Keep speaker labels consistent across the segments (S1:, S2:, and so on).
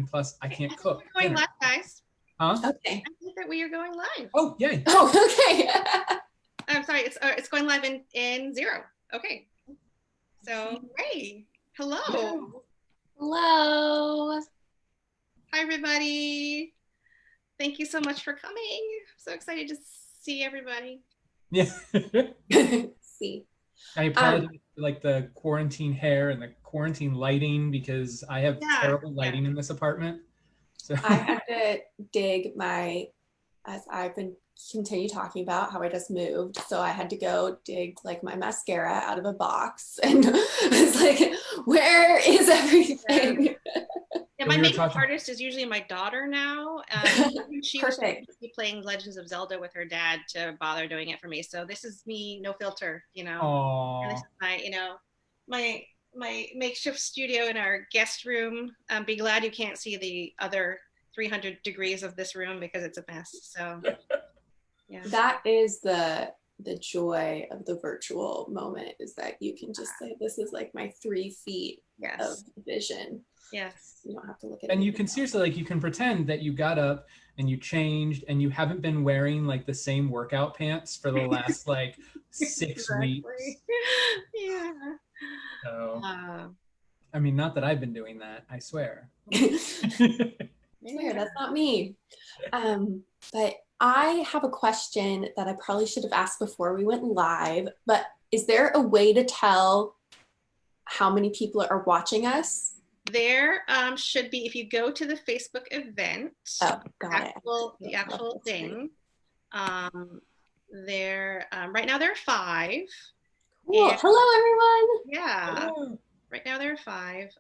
S1: and plus I can't cook
S2: We're going
S1: dinner.
S2: live, guys.
S1: Huh?
S3: Okay.
S2: I think that we are going live.
S1: Oh, yay.
S3: Oh, okay.
S2: I'm sorry, it's going live in 0. Okay. So, hey, hello.
S1: Yeah.
S3: Hello.
S2: Hi, everybody. Thank you so much for coming. I'm so excited to see everybody.
S1: Yeah.
S3: See.
S1: I apologize for like the quarantine hair and the quarantine lighting because I have terrible lighting in this apartment. So
S3: I had to dig as I've been continue talking about how I just moved. So I had to go dig like my mascara out of a box and it's like, where is everything?
S2: Yeah, my makeup artist is usually my daughter now. She was supposed to be playing Legends of Zelda with her dad to bother doing it for me. So this is me, no filter, you know.
S1: Aww.
S2: And this is my, you know, my makeshift studio in our guest room. Be glad you can't see the other 300 degrees of this room because it's a mess. So yeah.
S3: That is the joy of the virtual moment, is that you can just say, this is like my 3 feet of vision.
S2: Yes.
S3: You don't have to look at it.
S1: And you can seriously, like, you can pretend that you got up and you changed and you haven't been wearing like the same workout pants for the last like 6 weeks.
S2: Yeah.
S1: So, I mean, not that I've been doing that, I swear.
S3: Swear, that's not me. But I have a question that I probably should have asked before we went live, but is there a way to tell how many people are watching us?
S2: There should be, if you go to the Facebook event, the actual thing, there, right now there are 5.
S3: Cool. Hello, everyone.
S2: Yeah.
S1: Hello.
S2: Right now there are 5.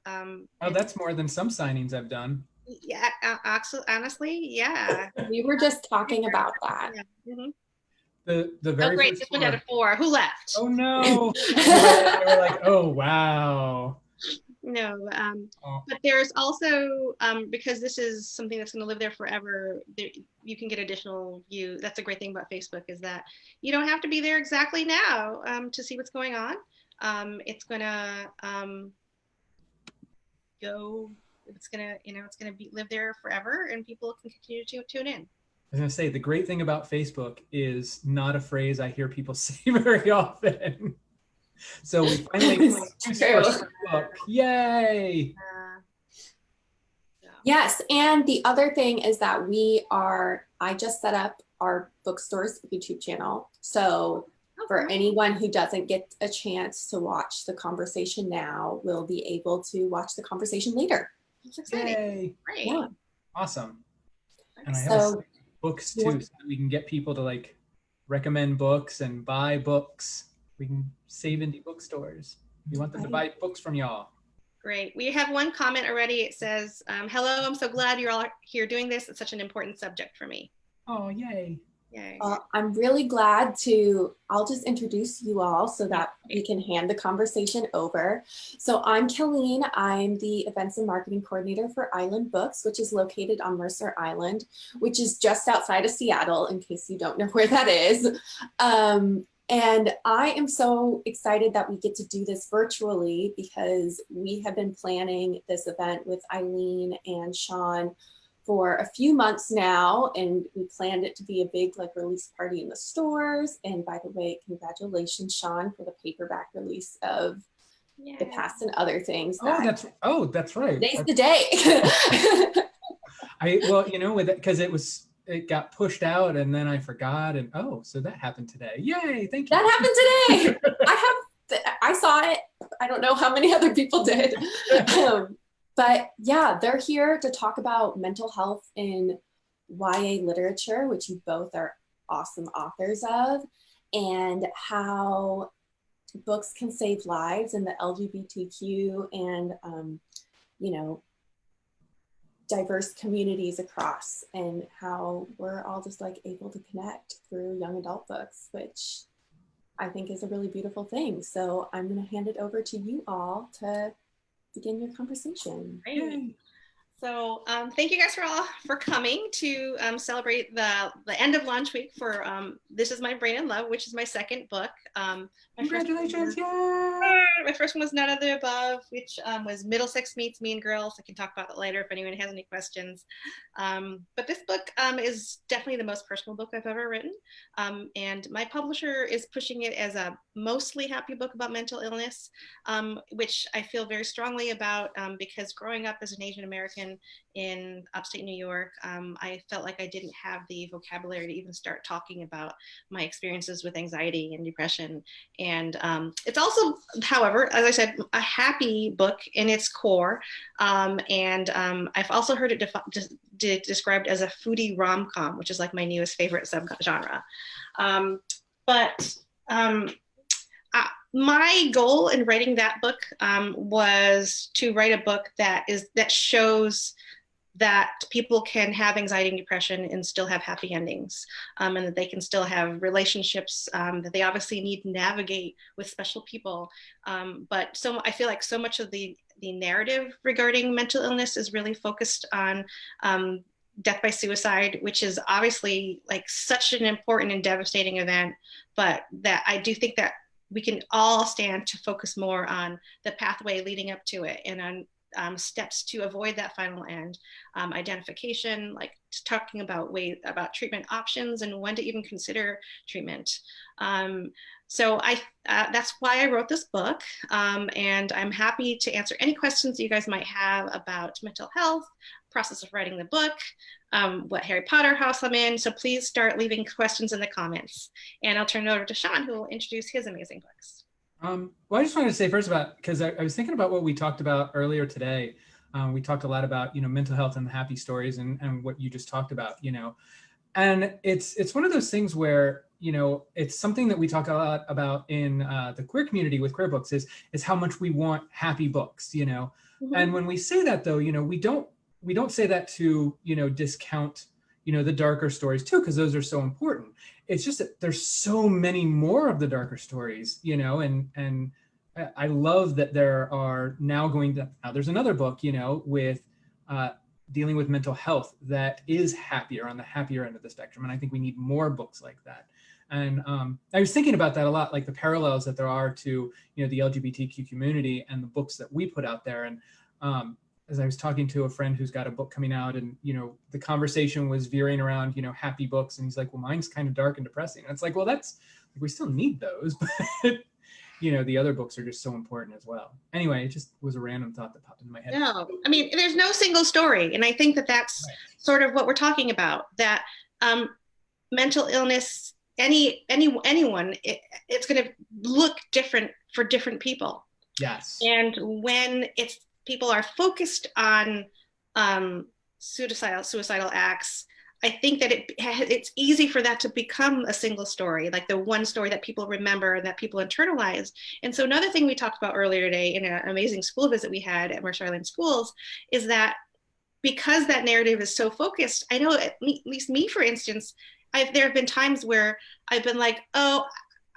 S1: Oh, that's more than some signings I've done.
S2: Yeah, honestly, yeah.
S3: We were just talking about that.
S2: Yeah. Mm-hmm.
S1: The very
S2: great, this went out of 4. Who left?
S1: Oh no. They were like, oh wow.
S2: No, but there's also, because this is something that's going to live there forever, you can get additional view. That's a great thing about Facebook, is that you don't have to be there exactly now to see what's going on. It's going to live there forever, and people can continue to tune in.
S1: I was going to say, the great thing about Facebook is not a phrase I hear people say very often. So we finally Facebook. Yay!
S3: Yes, and the other thing is that I just set up our bookstores YouTube channel. So for anyone who doesn't get a chance to watch the conversation now, will be able to watch the conversation later.
S2: That's exciting.
S1: Yay.
S2: Great.
S3: Yeah.
S1: Awesome. And I have books too, so that we can get people to like recommend books and buy books. We can save indie bookstores. We want them to buy books from y'all.
S2: Great. We have one comment already. It says, hello, I'm so glad you're all here doing this. It's such an important subject for me.
S1: Oh, yay.
S2: Yay.
S3: I'm really glad I'll just introduce you all so that we can hand the conversation over. So I'm Colleen. I'm the Events and Marketing Coordinator for Island Books, which is located on Mercer Island, which is just outside of Seattle, in case you don't know where that is. And I am so excited that we get to do this virtually, because we have been planning this event with Eileen and Sean for a few months now, and we planned it to be a big like release party in the stores. And by the way, congratulations, Sean, for the paperback release of The Past and Other Things.
S1: That's right.
S3: Today's the day.
S1: Because it got pushed out and then I forgot, and so that happened today. Yay, thank you.
S3: That happened today. I saw it. I don't know how many other people did. But yeah, they're here to talk about mental health in YA literature, which you both are awesome authors of, and how books can save lives in the LGBTQ and, diverse communities across, and how we're all just like able to connect through young adult books, which I think is a really beautiful thing. So I'm going to hand it over to you all to begin your conversation.
S2: Great. So thank you guys for coming to celebrate the end of launch week for This Is My Brain in Love, which is my second book.
S1: Congratulations!
S2: My first one was None of the Above, which was Middlesex Meets Mean Girls. I can talk about that later if anyone has any questions. But this book is definitely the most personal book I've ever written. And my publisher is pushing it as a mostly happy book about mental illness, which I feel very strongly about because growing up as an Asian American in upstate New York, I felt like I didn't have the vocabulary to even start talking about my experiences with anxiety and depression. And it's also, however, as I said, a happy book in its core. And I've also heard it described as a foodie rom-com, which is like my newest favorite subgenre. My goal in writing that book was to write a book that shows that people can have anxiety and depression and still have happy endings, and that they can still have relationships that they obviously need to navigate with special people. But so I feel like so much of the narrative regarding mental illness is really focused on death by suicide, which is obviously like such an important and devastating event, but that I do think that we can all stand to focus more on the pathway leading up to it and on steps to avoid that final end, identification, like talking about treatment options and when to even consider treatment. So that's why I wrote this book, and I'm happy to answer any questions that you guys might have about mental health, process of writing the book, what Harry Potter house I'm in. So please start leaving questions in the comments, and I'll turn it over to Sean, who will introduce his amazing books.
S1: Well, I just wanted to say first about, because I was thinking about what we talked about earlier today. We talked a lot about, mental health and the happy stories and what you just talked about, and it's one of those things where, it's something that we talk a lot about in the queer community with queer books is how much we want happy books,
S2: Mm-hmm.
S1: And when we say that though, we don't say that to, discount, the darker stories too, because those are so important. It's just that there's so many more of the darker stories, and I love that there are now there's another book, with dealing with mental health that is happier, on the happier end of the spectrum. And I think we need more books like that. And I was thinking about that a lot, like the parallels that there are to, the LGBTQ community and the books that we put out there. And as I was talking to a friend who's got a book coming out, and, the conversation was veering around, happy books. And he's like, well, mine's kind of dark and depressing. And it's like, well, that's, like, we still need those, but, the other books are just so important as well. Anyway, it just was a random thought that popped into my head.
S2: No, I mean, there's no single story. And I think that that's right. Sort of what we're talking about, that mental illness, anyone, it's going to look different for different people.
S1: Yes.
S2: And when people are focused on suicidal acts, I think that it's easy for that to become a single story, like the one story that people remember and that people internalize. And so another thing we talked about earlier today in an amazing school visit we had at Mercer Island Schools is that because that narrative is so focused, I know at least me, for instance, there have been times where I've been like, oh,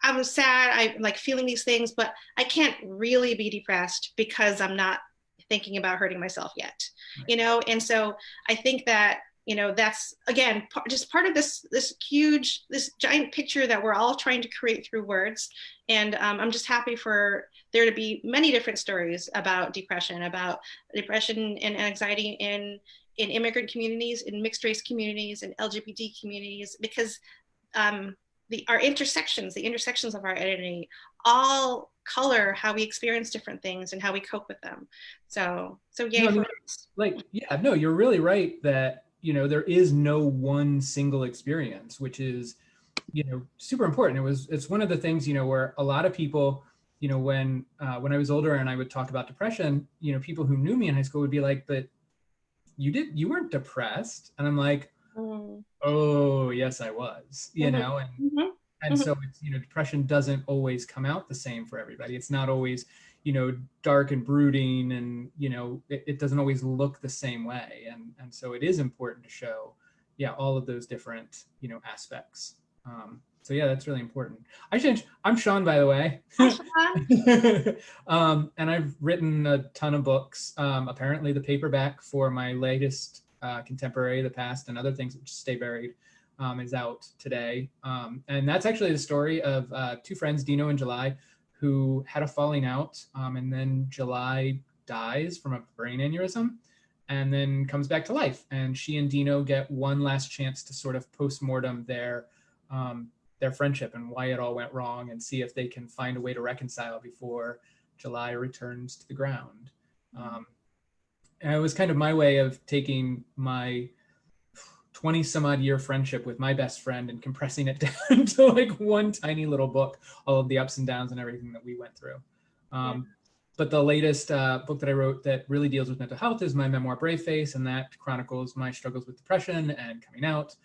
S2: I'm sad, I'm like feeling these things, but I can't really be depressed because I'm not thinking about hurting myself yet, And so I think that, that's, again, just part of this giant picture that we're all trying to create through words. And I'm just happy for there to be many different stories about depression and anxiety in immigrant communities, in mixed race communities, in LGBT communities, because the intersections of our identity all color how we experience different things and how we cope with them. So yay.
S1: You're really right that, there is no one single experience, which is, super important. It's one of the things, where a lot of people, when I was older and I would talk about depression, people who knew me in high school would be like, but you weren't depressed. And I'm like, oh yes, I was, and so it's, depression doesn't always come out the same for everybody. It's not always, dark and brooding, and, it doesn't always look the same way. And so it is important to show, all of those different, aspects. So yeah, that's really important. I'm Sean, by the way.
S2: Hi, Sean.
S1: And I've written a ton of books. Apparently the paperback for my latest contemporary, The Past and Other Things Which Stay Buried, is out today. And that's actually the story of two friends, Dino and July, who had a falling out. And then July dies from a brain aneurysm and then comes back to life. And she and Dino get one last chance to sort of post-mortem their friendship and why it all went wrong, and see if they can find a way to reconcile before July returns to the ground. And it was kind of my way of taking my 20 some odd year friendship with my best friend and compressing it down to like one tiny little book, all of the ups and downs and everything that we went through. But the latest book that I wrote that really deals with mental health is my memoir, Brave Face, and that chronicles my struggles with depression and coming out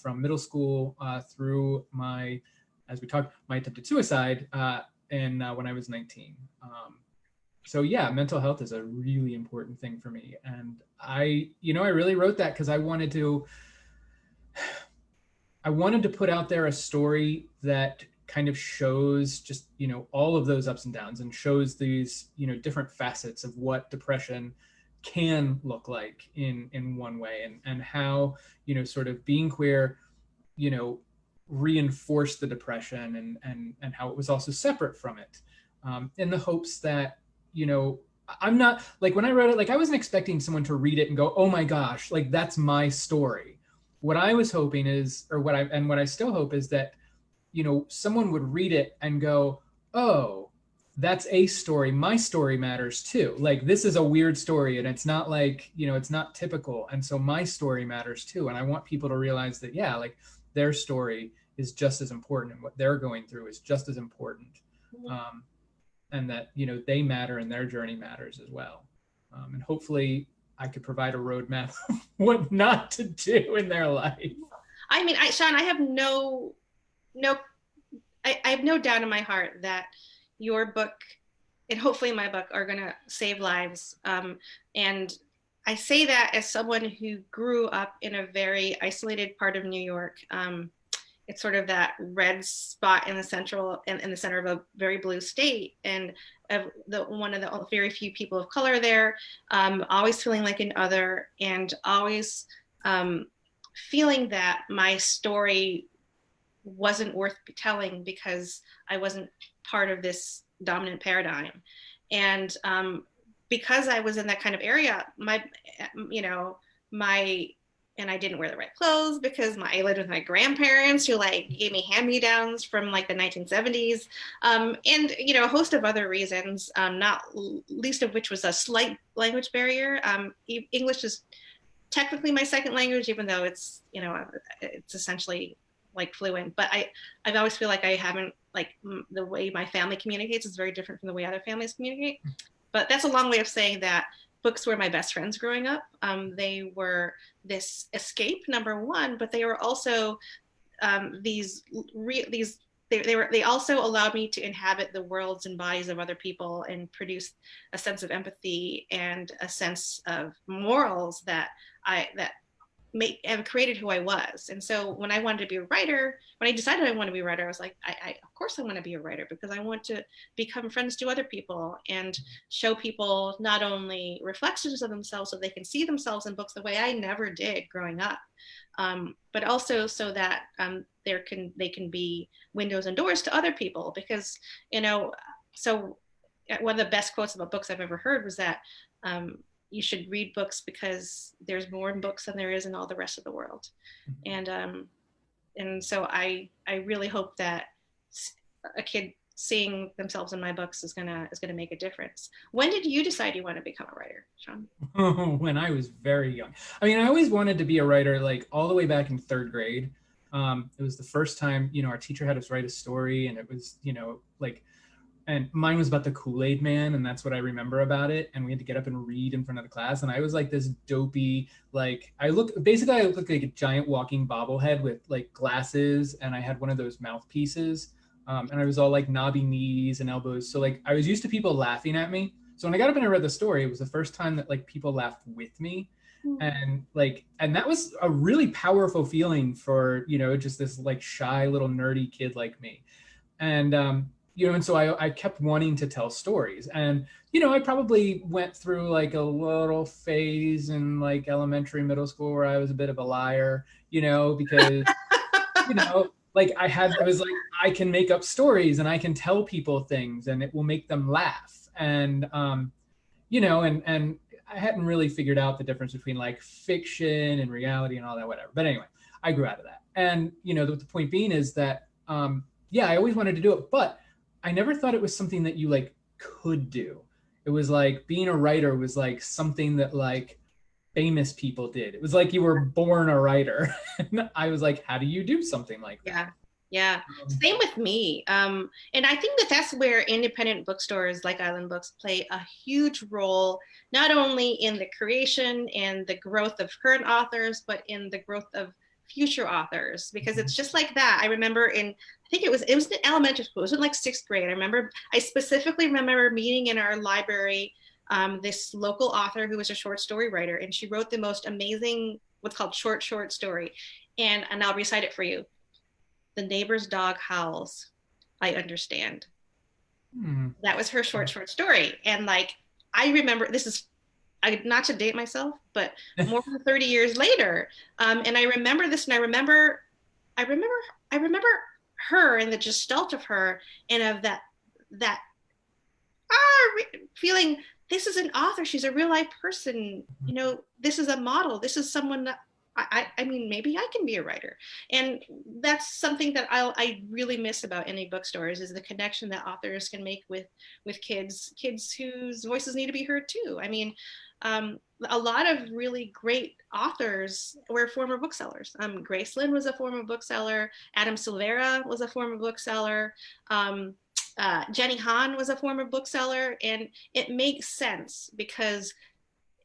S1: from middle school through my, as we talked, my attempted suicide when I was 19. So yeah, mental health is a really important thing for me. And I really wrote that because I wanted to put out there a story that kind of shows just, all of those ups and downs, and shows these, different facets of what depression can look like in one way, and how, sort of being queer, reinforced the depression, and how it was also separate from it, in the hopes that, I'm not, like, when I wrote it, like, I wasn't expecting someone to read it and go, oh my gosh, like, that's my story. What I was hoping is, or what I still hope is that, someone would read it and go, oh, that's a story. My story matters too. Like, this is a weird story, and it's not like, it's not typical. And so my story matters too. And I want people to realize that, yeah, like, their story is just as important, and what they're going through is just as important. And that, they matter and their journey matters as well. And hopefully I could provide a roadmap of what not to do in their life.
S2: I mean, Sean, I have I have no doubt in my heart that your book and hopefully my book are going to save lives. And I say that as someone who grew up in a very isolated part of New York. It's sort of that red spot in the center of a very blue state, and one of the very few people of color there, always feeling like an other, and always feeling that my story wasn't worth telling because I wasn't part of this dominant paradigm. And because I was in that kind of area, and I didn't wear the right clothes because I lived with my grandparents who like gave me hand-me-downs from like the 1970s, and a host of other reasons, not least of which was a slight language barrier. English is technically my second language, even though it's essentially like fluent. But I've always feel like I haven't, like, the way my family communicates is very different from the way other families communicate. But that's a long way of saying that books were my best friends growing up. They were this escape, number one, but they were also they also allowed me to inhabit the worlds and bodies of other people and produce a sense of empathy and a sense of morals that have created who I was. And so when I wanted to be a writer, when I decided I wanted to be a writer, I was like, of course I want to be a writer, because I want to become friends to other people and show people not only reflections of themselves so they can see themselves in books the way I never did growing up, but also so that they can be windows and doors to other people. Because, so one of the best quotes about books I've ever heard was that, you should read books because there's more in books than there is in all the rest of the world. And so I really hope that a kid seeing themselves in my books is gonna make a difference. When did you decide you want to become a writer, Sean?
S1: When I was very young. I mean, I always wanted to be a writer, like all the way back in third grade. It was the first time, our teacher had us write a story, and it was, and mine was about the Kool-Aid Man, and that's what I remember about it. And we had to get up and read in front of the class. And I was like this dopey, like, I looked like a giant walking bobblehead with like glasses, and I had one of those mouthpieces. And I was all like knobby knees and elbows. So like I was used to people laughing at me. So when I got up and I read the story, it was the first time that like people laughed with me. And like, and that was a really powerful feeling for, you know, just this like shy little nerdy kid like me. And you know, and so I kept wanting to tell stories. And you know, I probably went through like a little phase in like elementary, middle school where I was a bit of a liar, you know, because you know, like I was like, I can make up stories and I can tell people things and it will make them laugh. And you know, and I hadn't really figured out the difference between like fiction and reality and all that, whatever. But anyway, I grew out of that. And you know, the point being is that yeah, I always wanted to do it, but I never thought it was something that you like could do. It was like being a writer was like something that like famous people did. It was like you were born a writer. And I was like, how do you do something like that?
S2: Yeah. Yeah, same with me. And I think that that's where independent bookstores like Island Books play a huge role, not only in the creation and the growth of current authors, but in the growth of future authors, because it's just like that. I remember I think it was in elementary school, it was in like 6th grade. I specifically remember meeting in our library this local author who was a short story writer, and she wrote the most amazing, what's called short story. And I'll recite it for you. The neighbor's dog howls. I understand. That was her short story. And like, I remember, this is, not to date myself, but more than 30 years later. And I remember this, and I remember her and the gestalt of her, and of that feeling, this is an author. She's a real life person. You know, this is a model. This is someone that I mean, maybe I can be a writer. And that's something that I really miss about indie bookstores, is the connection that authors can make with kids whose voices need to be heard too. I mean, a lot of really great authors were former booksellers. Graceland was a former bookseller. Adam Silvera was a former bookseller. Jenny Han was a former bookseller. And it makes sense, because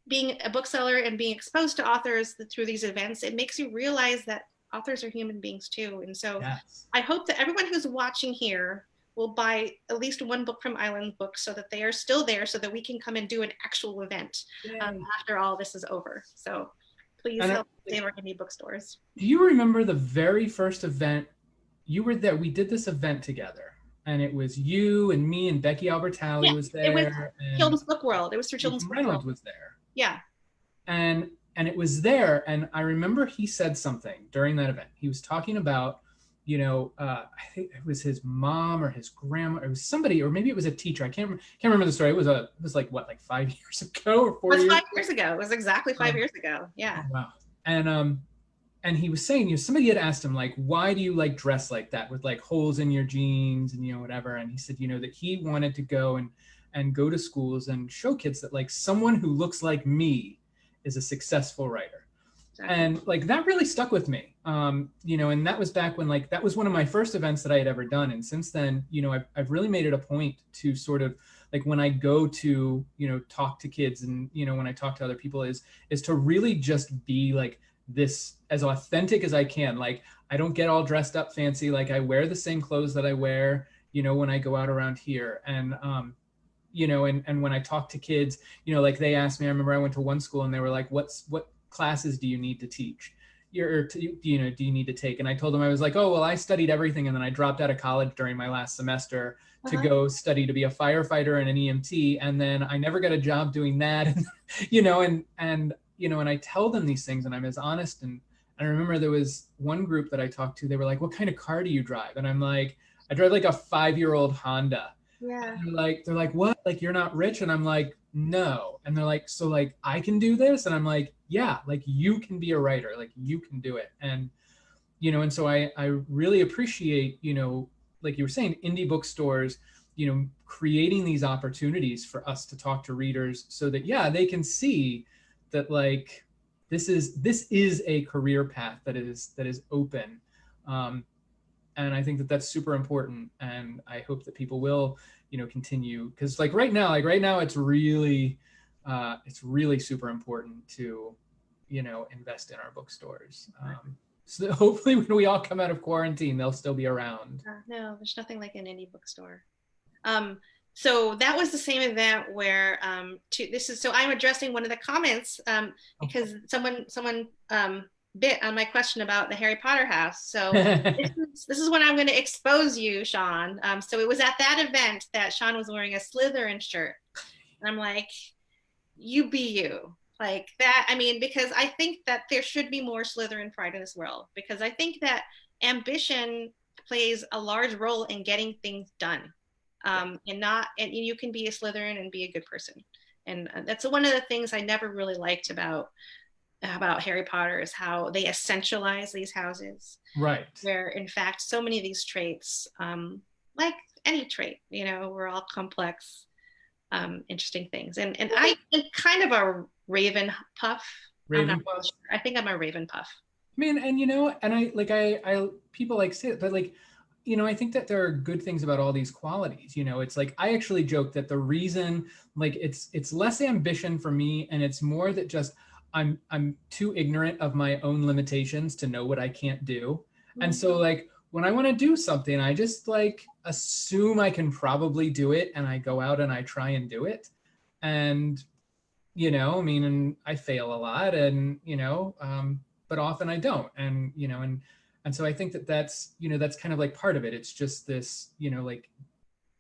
S2: being a bookseller and being exposed to authors through these events, it makes you realize that authors are human beings too. And so yes. I hope that everyone who's watching here will buy at least one book from Island Books, so that they are still there, so that we can come and do an actual event after all this is over. So please help in our indie bookstores.
S1: Do you remember the very first event? You were there. We did this event together. And it was you and me and Becky Albertalli was there.
S2: It was Children's Book World. It was through Children's Book World.
S1: Reynolds was there.
S2: Yeah.
S1: And it was there. And I remember he said something during that event. He was talking about, you know, I think it was his mom or his grandma. It was somebody, or maybe it was a teacher. I can't remember the story. It was like what, like 5 years ago or 4 years?
S2: It was 5 years ago. It was exactly 5 years ago. Yeah.
S1: Oh, wow. And he was saying, you know, somebody had asked him, like, why do you like dress like that with like holes in your jeans and, you know, whatever. And he said, you know, that he wanted to go and go to schools and show kids that like someone who looks like me is a successful writer. Exactly. And like, that really stuck with me. You know, and that was back when like, that was one of my first events that I had ever done. And since then, you know, I've really made it a point to sort of like, when I go to, you know, talk to kids and, you know, when I talk to other people is to really just be like this as authentic as I can. Like, I don't get all dressed up fancy. Like, I wear the same clothes that I wear, you know, when I go out around here. And, you know, and when I talk to kids, you know, like they asked me, I remember I went to one school and they were like, what classes do you need to teach? Do you need to take? And I told them, I was like, oh, well, I studied everything. And then I dropped out of college during my last semester to go study to be a firefighter and an EMT. And then I never got a job doing that. And, you know, and, you know, and I tell them these things and I'm as honest. And I remember there was one group that I talked to, they were like, what kind of car do you drive? And I'm like, I drive like a 5-year-old Honda.
S2: Yeah.
S1: They're like, what? Like, you're not rich? And I'm like, no. And they're like, so like, I can do this? And I'm like, yeah, like you can be a writer, like you can do it. And, you know, and so I really appreciate, you know, like you were saying, indie bookstores, you know, creating these opportunities for us to talk to readers so that, yeah, they can see that like, this is a career path that is open. And I think that that's super important. And I hope that people will, you know, continue, because like right now it's really super important to, you know, invest in our bookstores. So hopefully when we all come out of quarantine, they'll still be around.
S2: No, there's nothing like an indie bookstore. So that was the same event where so I'm addressing one of the comments because someone bit on my question about the Harry Potter house. So this is when I'm going to expose you, Sean. So it was at that event that Sean was wearing a Slytherin shirt, and I'm like, you be you. Like that, I mean, because I think that there should be more Slytherin pride in this world, because I think that ambition plays a large role in getting things done. And you can be a Slytherin and be a good person. And that's one of the things I never really liked about Harry Potter is how they essentialize these houses.
S1: Right.
S2: Where in fact, so many of these traits, like any trait, we're all complex, interesting things. And I am kind of a Raven puff.
S1: Ravenpuff.
S2: Sure. I think I'm a Raven puff.
S1: I mean, and I people like say it, but like, I think that there are good things about all these qualities. It's like, I actually joke that the reason, like, it's less ambition for me, and it's more that just I'm too ignorant of my own limitations to know what I can't do. Mm-hmm. And so like, when I want to do something, I just like assume I can probably do it, and I go out and I try and do it. And, and I fail a lot, and, but often I don't. And, and so I think that's, that's kind of like part of it. It's just this, like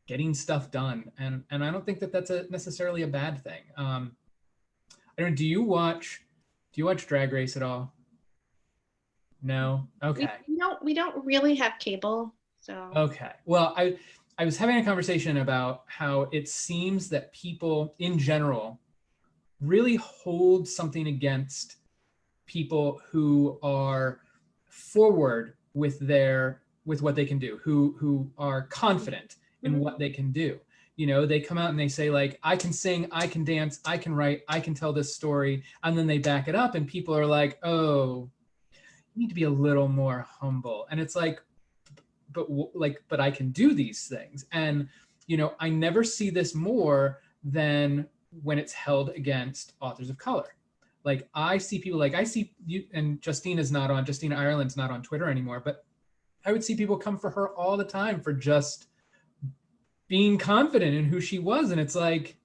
S1: getting stuff done. And I don't think that that's necessarily a bad thing. I don't know, do you watch Drag Race at all? No? Okay.
S2: We don't really have cable, so.
S1: Okay. Well, I was having a conversation about how it seems that people in general really hold something against people who are forward with what they can do, who are confident in what they can do. They come out and they say like, I can sing, I can dance, I can write, I can tell this story. And then they back it up and people are like, oh, you need to be a little more humble. And it's like, but I can do these things. And, I never see this more than when it's held against authors of color. Like I see people, like I see you, and Justina Ireland's not on Twitter anymore, but I would see people come for her all the time for just being confident in who she was. And it's like,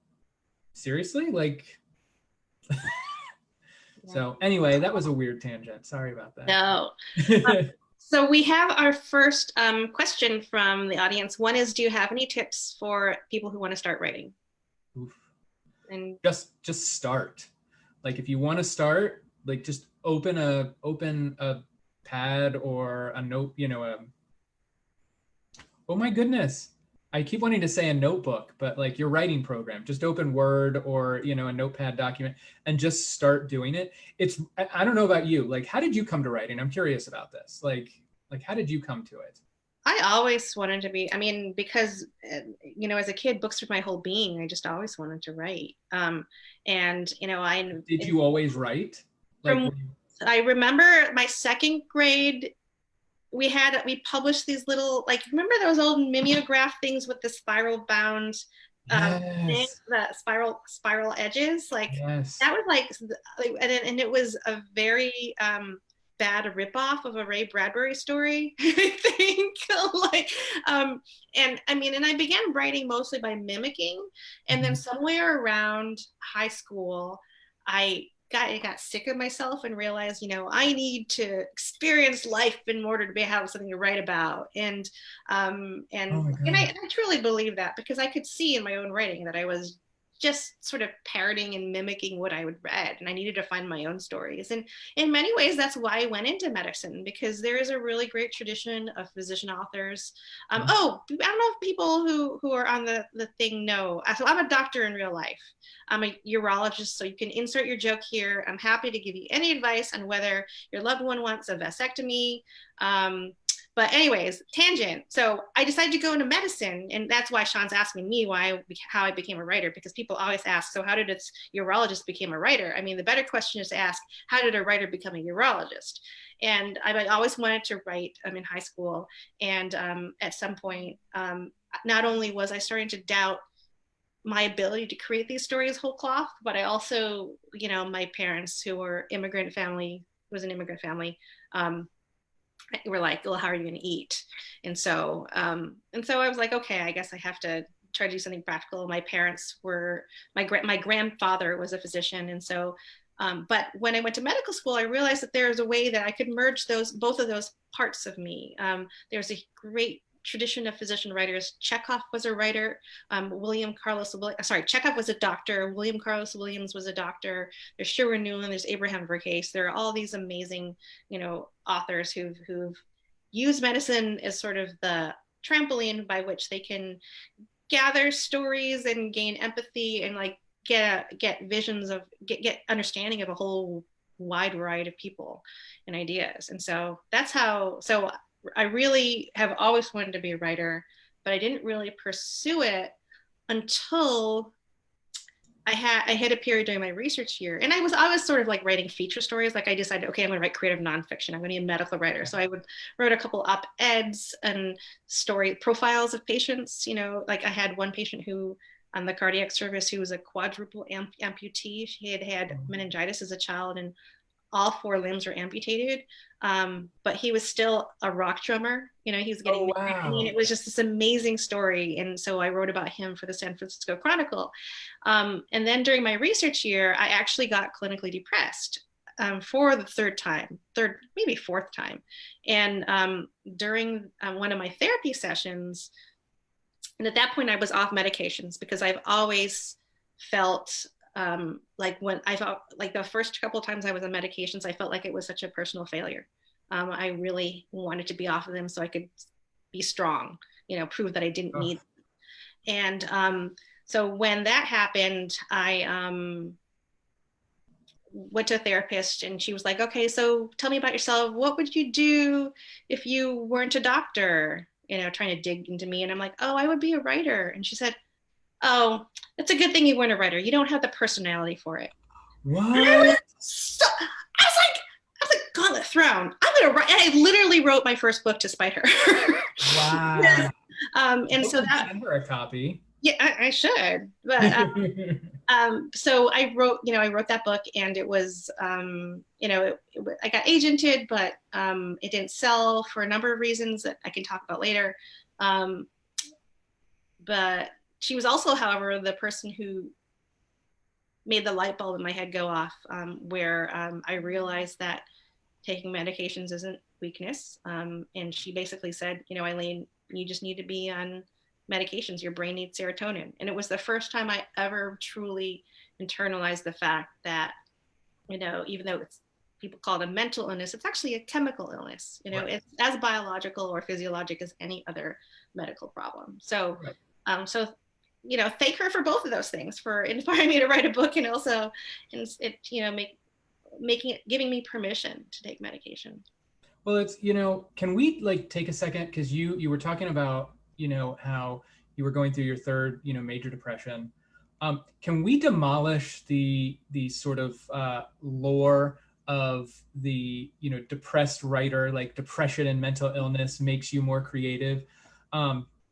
S1: seriously? Like, so anyway, that was a weird tangent. Sorry about that.
S2: No. So we have our first question from the audience. One is, do you have any tips for people who want to start writing?
S1: Oof.
S2: And
S1: just start. Like if you want to start, like just open a pad or a note, oh my goodness. I keep wanting to say a notebook, but like your writing program, just open Word or, a notepad document and just start doing it. I don't know about you. Like, how did you come to writing? I'm curious about this. Like how did you come to it?
S2: I always wanted to be, because, as a kid, books were my whole being. I just always wanted to write.
S1: Did you always write?
S2: I remember my second grade, we published these little, like, remember those old mimeograph things with the spiral bound,
S1: yes.
S2: The spiral edges? Like,
S1: yes.
S2: That was like, and it was a very, bad ripoff of a Ray Bradbury story, I think. And I began writing mostly by mimicking, and then somewhere around high school, I got sick of myself and realized, I need to experience life in order to have something to write about. And I truly believe that, because I could see in my own writing that I was just sort of parroting and mimicking what I would read, and I needed to find my own stories. And in many ways, that's why I went into medicine, because there is a really great tradition of physician authors. I don't know if people who are on the thing know. So I'm a doctor in real life. I'm a urologist, so you can insert your joke here. I'm happy to give you any advice on whether your loved one wants a vasectomy. But anyways, tangent. So I decided to go into medicine, and that's why Sean's asking me how I became a writer, because people always ask, so how did a urologist become a writer? The better question is to ask, how did a writer become a urologist? And I always wanted to write in high school. And at some point, not only was I starting to doubt my ability to create these stories whole cloth, but I also, my parents, who were an immigrant family, we're like, well, how are you going to eat? And so I was like, okay, I guess I have to try to do something practical. My parents were, my grandfather was a physician. And so, but when I went to medical school, I realized that there's a way that I could merge both of those parts of me. There's a great tradition of physician writers. Chekhov was a writer. Chekhov was a doctor. William Carlos Williams was a doctor. There's Sherwin Nuland. There's Abraham Verghese. There are all these amazing, authors who've used medicine as sort of the trampoline by which they can gather stories and gain empathy and like get visions of get understanding of a whole wide variety of people and ideas. And so that's how. So I really have always wanted to be a writer, but I didn't really pursue it until I had a period during my research year. And I was sort of like writing feature stories. Like I decided, okay, I'm going to write creative nonfiction. I'm going to be a medical writer. So I wrote a couple op-eds and story profiles of patients. Like I had one patient who on the cardiac service who was a quadruple amputee. She had meningitis as a child and all 4 limbs were amputated, but he was still a rock drummer. He was getting and it was just this amazing story. And so I wrote about him for the San Francisco Chronicle. And then during my research year, I actually got clinically depressed for the third, maybe fourth time. And during one of my therapy sessions, and at that point I was off medications because I've always felt like when I felt like the first couple of times I was on medications, I felt like it was such a personal failure. I really wanted to be off of them so I could be strong, prove that I didn't need them. And so when that happened, I went to a therapist and she was like, okay, so tell me about yourself. What would you do if you weren't a doctor? Trying to dig into me. And I'm like, oh, I would be a writer. And she said, oh, it's a good thing you weren't a writer. You don't have the personality for it.
S1: What?
S2: I was like, gauntlet thrown. I'm gonna write. And I literally wrote my first book to spite her.
S1: Wow.
S2: And so that
S1: send her a copy.
S2: Yeah, I should. But so I wrote that book, and it was, I got agented, but it didn't sell for a number of reasons that I can talk about later. But she was also, however, the person who made the light bulb in my head go off, where I realized that taking medications isn't weakness. And she basically said, Eileen, you just need to be on medications. Your brain needs serotonin. And it was the first time I ever truly internalized the fact that, even though people call it a mental illness, it's actually a chemical illness. Right. It's as biological or physiologic as any other medical problem. So, right. Thank her for both of those things, for inspiring me to write a book, and also, giving me permission to take medication.
S1: Well, it's, can we take a second? Because you were talking about, how you were going through your third, major depression. Can we demolish the sort of lore of the, depressed writer, like depression and mental illness makes you more creative?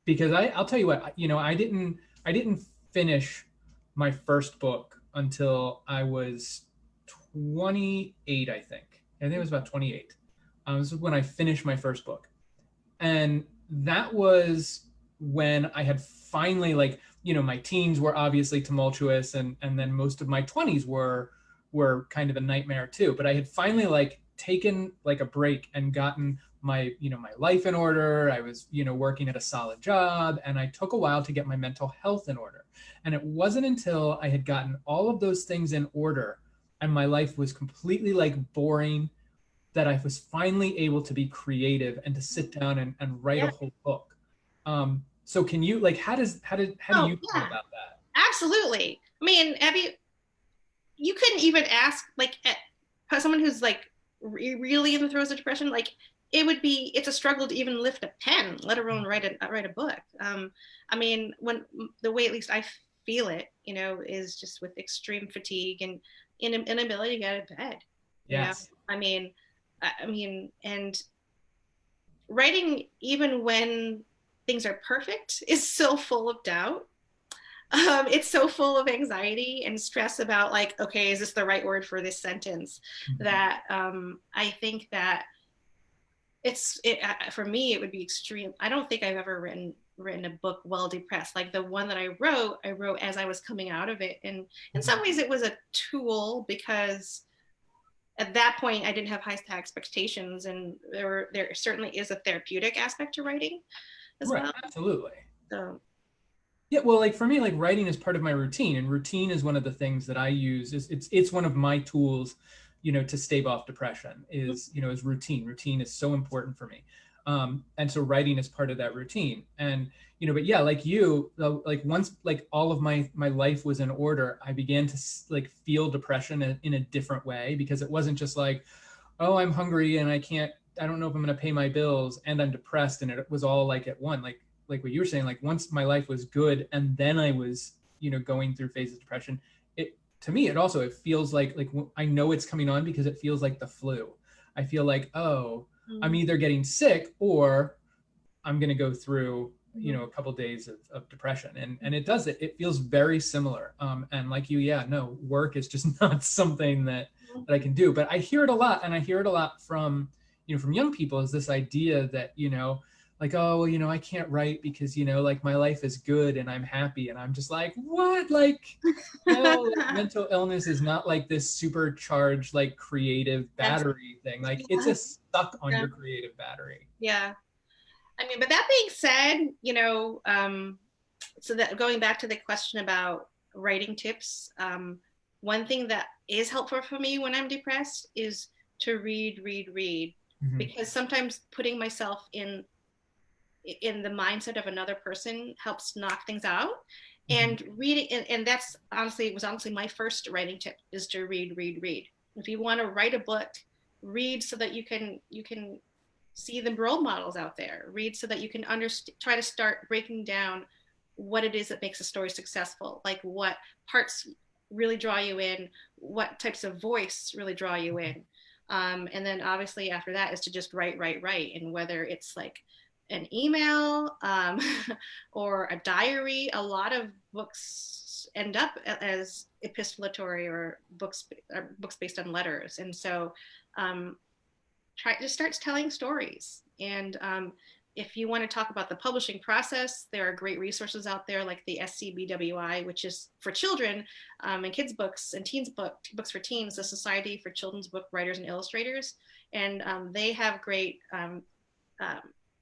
S1: Because I'll tell you what, I didn't finish my first book until I was 28, I think. I think it was about 28. This is when I finished my first book. And that was when I had finally, my teens were obviously tumultuous, and then most of my 20s were kind of a nightmare too. But I had finally taken a break and gotten my my life in order. I was working at a solid job, and I took a while to get my mental health in order. And it wasn't until I had gotten all of those things in order and my life was completely boring that I was finally able to be creative and to sit down and write a whole book. So can you how do you feel about that?
S2: Absolutely. I mean, you couldn't even ask someone who's really in the throes of depression, it's a struggle to even lift a pen, let alone write a book. I mean, when the way at least I feel it, is just with extreme fatigue and inability to get out of bed.
S1: Yes.
S2: I mean, and writing, even when things are perfect, is so full of doubt. It's so full of anxiety and stress about okay, is this the right word for this sentence? Mm-hmm. That I think that for me, it would be extreme. I don't think I've ever written written a book while depressed. Like the one that I wrote as I was coming out of it. And in some ways it was a tool, because at that point I didn't have high expectations, and there certainly is a therapeutic aspect to writing as well.
S1: Absolutely.
S2: So
S1: yeah, well, like for me, like writing is part of my routine, and routine is one of the things that I use. It's one of my tools, to stave off depression. Is routine. Routine is so important for me, and so writing is part of that routine. And but yeah, like like once like all of my life was in order, I began to like feel depression in a different way, because it wasn't just like, oh, I'm hungry and I don't know if I'm going to pay my bills, and I'm depressed, and it was all like at one, like what you were saying, like once my life was good and then I was, going through phases of depression, to me, it feels like I know it's coming on, because it feels like the flu. I feel like, oh, I'm either getting sick or I'm going to go through, a couple days of depression. And it feels very similar. And like you, yeah, no, work is just not something that I can do, but I hear it a lot. And I hear it a lot from young people, is this idea that, like, oh, well, I can't write because, like my life is good and I'm happy. And I'm just like, what? Like, no, like, mental illness is not like this supercharged, like creative battery thing. Like it's a stuck on your creative battery.
S2: Yeah. I mean, but that being said, so that going back to the question about writing tips, one thing that is helpful for me when I'm depressed is to read, mm-hmm. because sometimes putting myself in the mindset of another person helps knock things out. Mm-hmm. And reading, and that's was honestly my first writing tip, is to read. If you want to write a book, read so that you can see the role models out there. Read so that you can try to start breaking down what it is that makes a story successful, like what parts really draw you in, what types of voice really draw you in. And then obviously after that is to just write. And whether it's like an email or a diary, a lot of books end up as epistolatory or books based on letters. And so just start telling stories. And if you want to talk about the publishing process, there are great resources out there like the SCBWI, which is for children and kids books and teens books for teens, the Society for Children's Book Writers and Illustrators. And they have great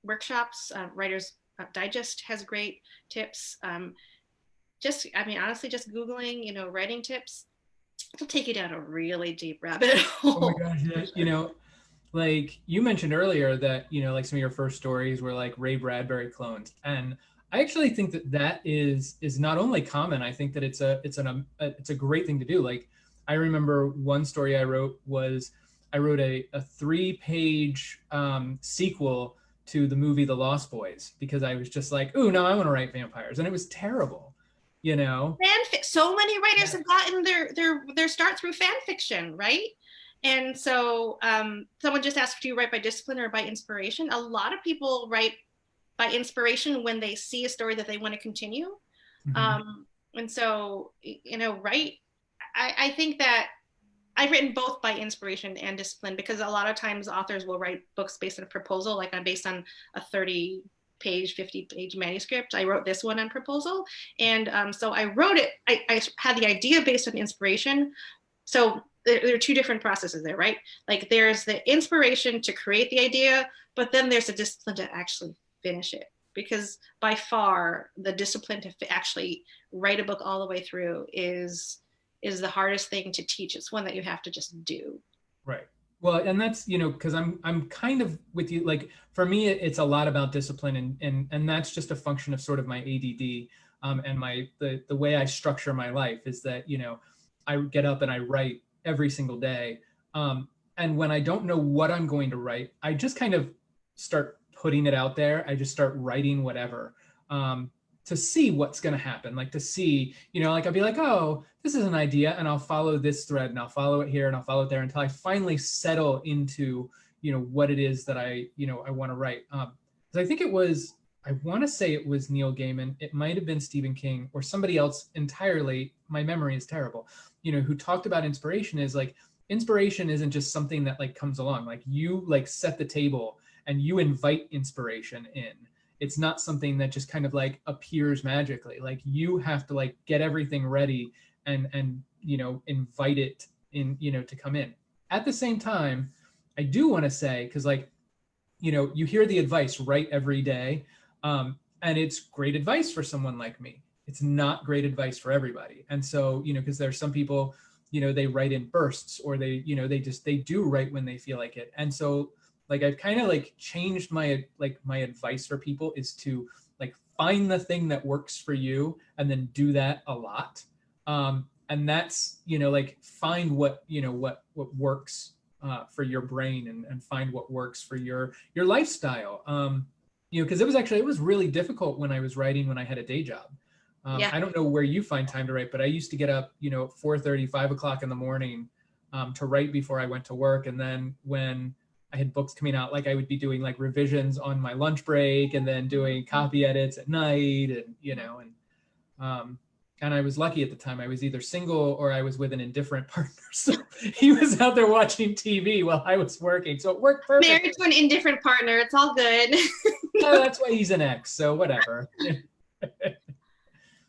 S2: workshops. Writers Digest has great tips. Honestly, just Googling, writing tips, it'll take you down a really deep rabbit hole.
S1: Oh my gosh, yeah. Like you mentioned earlier that, like some of your first stories were like Ray Bradbury clones. And I actually think that is not only common, I think that it's a great thing to do. Like I remember one story I wrote was I wrote a 3-page sequel to the movie The Lost Boys, because I was just like, ooh, no, I want to write vampires. And it was terrible,
S2: So many writers have gotten their start through fan fiction, right? And so someone just asked, do you write by discipline or by inspiration? A lot of people write by inspiration when they see a story that they want to continue. Mm-hmm. And so, I think that I've written both by inspiration and discipline, because a lot of times authors will write books based on a proposal, like I'm based on a 30-page, 50-page manuscript. I wrote this one on proposal. And so I wrote it, I had the idea based on inspiration. So there are two different processes there, right? Like there's the inspiration to create the idea, but then there's a discipline to actually finish it. Because by far, the discipline to actually write a book all the way through is the hardest thing to teach. It's one that you have to just do.
S1: Right. Well, and that's, because I'm kind of with you. Like for me, it's a lot about discipline, and that's just a function of sort of my ADD and the way I structure my life is that, I get up and I write every single day. And when I don't know what I'm going to write, I just kind of start putting it out there. I just start writing whatever to see what's going to happen. Like to see, like I'll be like, oh, this is an idea, and I'll follow this thread and I'll follow it here and I'll follow it there until I finally settle into, what it is that I want to write. Because I think I want to say it was Neil Gaiman. It might've been Stephen King or somebody else entirely. My memory is terrible. Who talked about inspiration is like, inspiration isn't just something that like comes along. Like you like set the table and you invite inspiration in. it's not something that just kind of like appears magically. Like you have to like get everything ready and you know, invite it in, you know, to come in. At the same time, I do want to say, because like, you know, you hear the advice, write every day. And it's great advice for someone like me. It's not great advice for everybody. And so, you know, because there's some people, you know, they write in bursts, or they, you know, they do write when they feel like it. And so like, I've kind of like changed my advice for people is to like find the thing that works for you and then do that a lot. And that's, you know, like find what, you know, what works for your brain, and find what works for your lifestyle. You know, because it was really difficult when I was writing when I had a day job.
S2: Yeah.
S1: I don't know where you find time to write, but I used to get up, you know, 4:30, 5 o'clock in the morning to write before I went to work. And then when I had books coming out, like I would be doing like revisions on my lunch break, and then doing copy edits at night, and, you know, and I was lucky at the time. I was either single or I was with an indifferent partner. So he was out there watching TV while I was working. So it worked perfect.
S2: Married to an indifferent partner. It's all good.
S1: Oh, that's why he's an ex. So whatever.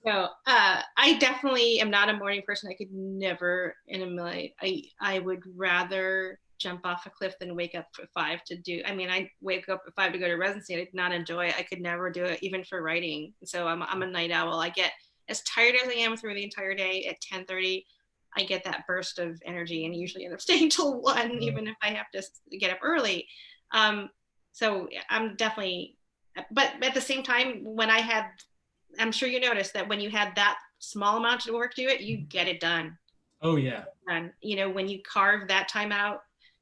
S2: No, I definitely am not a morning person. I could never in a million. I would rather jump off a cliff than wake up at 5 to do. I mean, I wake up at 5 to go to residency. I did not enjoy it. I could never do it, even for writing. So I'm a night owl. I get as tired as I am through the entire day. At 10:30, I get that burst of energy, and usually end up staying till 1, even if I have to get up early. So I'm definitely, but at the same time, when I had, I'm sure you noticed that when you had that small amount of work to do it, you get it done.
S1: Oh yeah.
S2: And you know, when you carve that time out,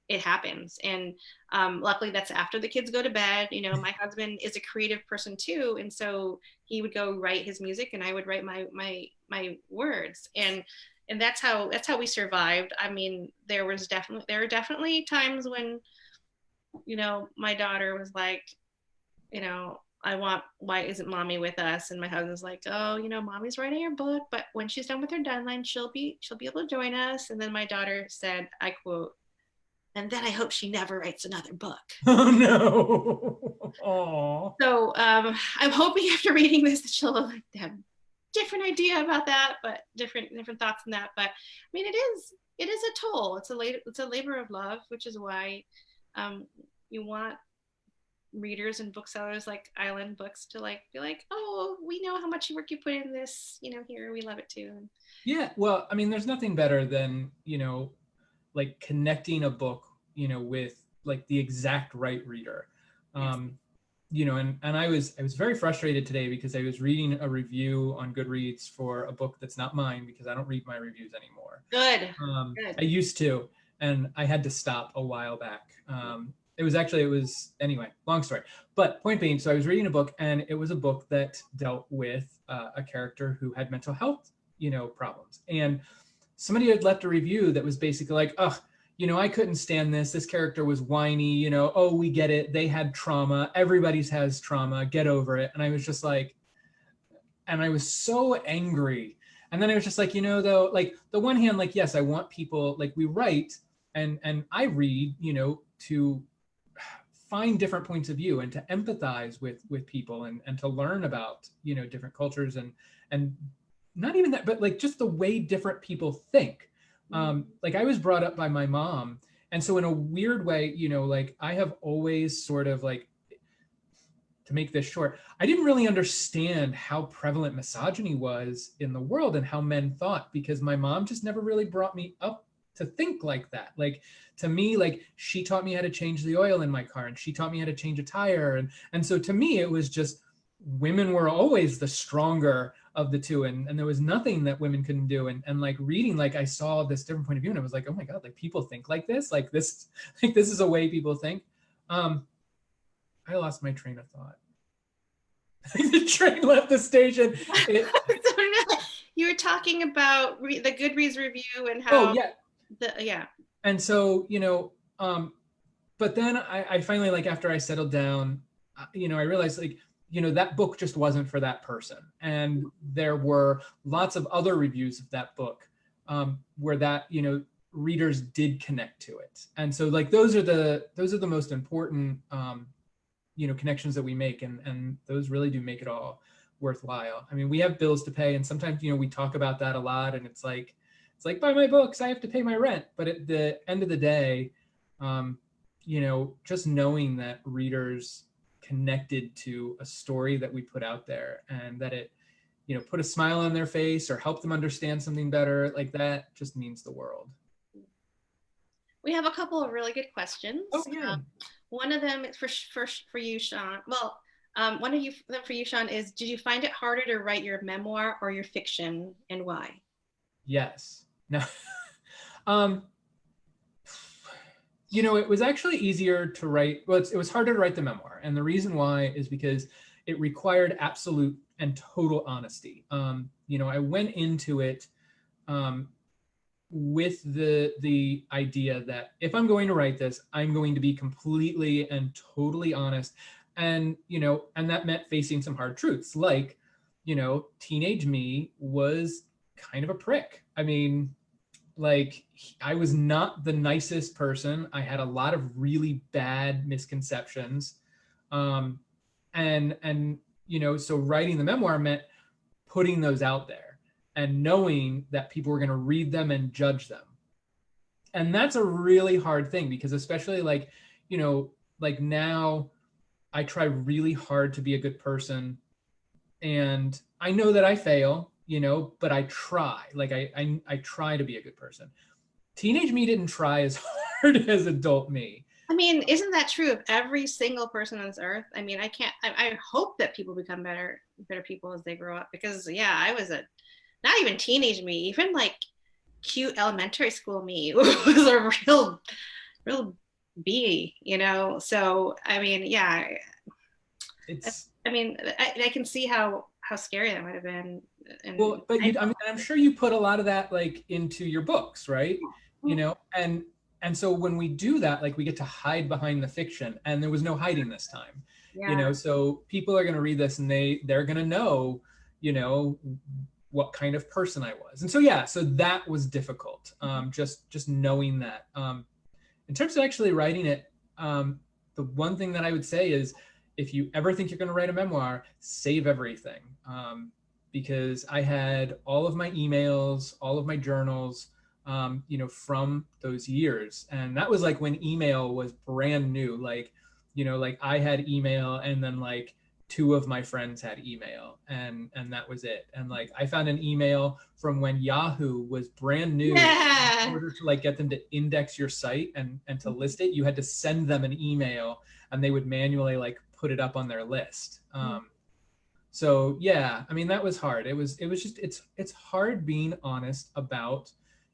S2: it happens. And luckily that's after the kids go to bed. You know, my husband is a creative person too, and so he would go write his music and I would write my words, and that's how we survived. I mean, there were definitely times when, you know, my daughter was like, you know, why isn't mommy with us? And my husband's like, oh, you know, mommy's writing her book, but when she's done with her deadline, she'll be able to join us. And then my daughter said, I quote, and then I hope she never writes another book.
S1: Oh no. Aww.
S2: So I'm hoping after reading this that she'll have different idea about that, but different thoughts on that. But I mean, it is a toll. It's a labor of love, which is why you want readers and booksellers like Island Books to like be like, oh, we know how much work you put in this, you know, here, we love it too.
S1: Yeah, well, I mean, there's nothing better than, you know, like connecting a book, you know, with like the exact right reader. You know, and I was very frustrated today because I was reading a review on Goodreads for a book that's not mine, because I don't read my reviews anymore.
S2: Good.
S1: I used to, and I had to stop a while back. It was anyway, long story. But point being, so I was reading a book, and it was a book that dealt with a character who had mental health, you know, problems. And somebody had left a review that was basically like, oh, you know, I couldn't stand this. This character was whiny, you know, oh, we get it. They had trauma. Everybody's has trauma. Get over it. And I was just like, and I was so angry. And then I was just like, you know, though, like the one hand, like, yes, I want people, like we write and I read, you know, to find different points of view and to empathize with people and to learn about, you know, different cultures and not even that, but like just the way different people think. Like I was brought up by my mom. And so in a weird way, you know, like I have always sort of like, to make this short, I didn't really understand how prevalent misogyny was in the world and how men thought, because my mom just never really brought me up to think like that. Like to me, like she taught me how to change the oil in my car, and she taught me how to change a tire. And so to me, it was just women were always the stronger of the two, and there was nothing that women couldn't do. And like reading, like I saw this different point of view, and I was like, oh my God, like people think like this is a way people think. I lost my train of thought. The train left the station.
S2: You were talking about the Goodreads review and how.
S1: Oh yeah. And so, you know, but then I finally, like after I settled down, you know, I realized like, you know, that book just wasn't for that person. And there were lots of other reviews of that book where that, you know, readers did connect to it. And so like those are the most important connections that we make, and those really do make it all worthwhile. I mean, we have bills to pay, and sometimes, we talk about that a lot, and it's like buy my books, I have to pay my rent. But at the end of the day, just knowing that readers connected to a story that we put out there, and that it, put a smile on their face or help them understand something better, like that just means the world.
S2: We have a couple of really good questions.
S1: Oh, yeah.
S2: One of them is for you, Sean. Well, one of them for you, Sean, is: did you find it harder to write your memoir or your fiction, and why?
S1: Yes. No. It was actually easier to write. Well, it was harder to write the memoir, and the reason why is because it required absolute and total honesty. I went into it with the idea that if I'm going to write this, I'm going to be completely and totally honest. And, and that meant facing some hard truths, like, teenage me was kind of a prick. I mean, like, I was not the nicest person. I had a lot of really bad misconceptions. So writing the memoir meant putting those out there and knowing that people were going to read them and judge them. And that's a really hard thing, because especially like now I try really hard to be a good person, and I know that I fail, but I try. Like I try to be a good person. Teenage me didn't try as hard as adult me.
S2: I mean, isn't that true of every single person on this earth? I mean, I hope that people become better people as they grow up, because I was not even teenage me, even like cute elementary school me was a real bee, So, I mean, I can see how scary that might have been.
S1: Well, but I'm sure you put a lot of that like into your books, right? And so when we do that, like, we get to hide behind the fiction, and there was no hiding this time. So people are going to read this, and they're going to know, what kind of person I was. And so so that was difficult. Just knowing that. In terms of actually writing it, the one thing that I would say is, if you ever think you're going to write a memoir, save everything. Because I had all of my emails, all of my journals, from those years. And that was like when email was brand new. Like I had email, and then like 2 of my friends had email, and that was it. And like I found an email from when Yahoo was brand new. In order to like get them to index your site and to list it, you had to send them an email, and they would manually like put it up on their list. So I mean, that was hard. It was just, it's hard being honest about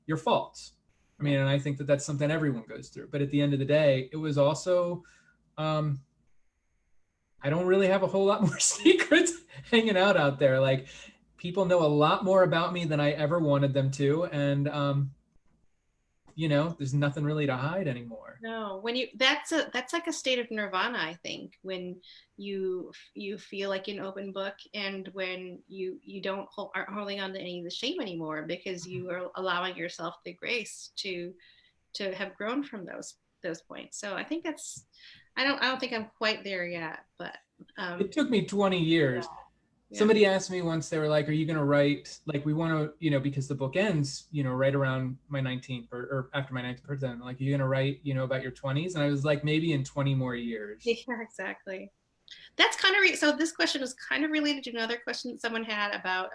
S1: your faults. I mean, and I think that that's something everyone goes through. But at the end of the day, it was also, I don't really have a whole lot more secrets hanging out there. Like, people know a lot more about me than I ever wanted them to. And, there's nothing really to hide anymore.
S2: No, that's like a state of nirvana, I think, when you feel like an open book, and when you aren't holding on to any of the shame anymore, because you are allowing yourself the grace to have grown from those points. So I think that's, I don't think I'm quite there yet, but
S1: it took me 20 years. Somebody asked me once, they were like, are you going to write, like, we want to, because the book ends, right around my 19th or after my 19th birthday. Like, are you going to write, about your 20s? And I was like, maybe in 20 more years.
S2: Yeah, exactly. That's kind of, so this question is kind of related to another question that someone had about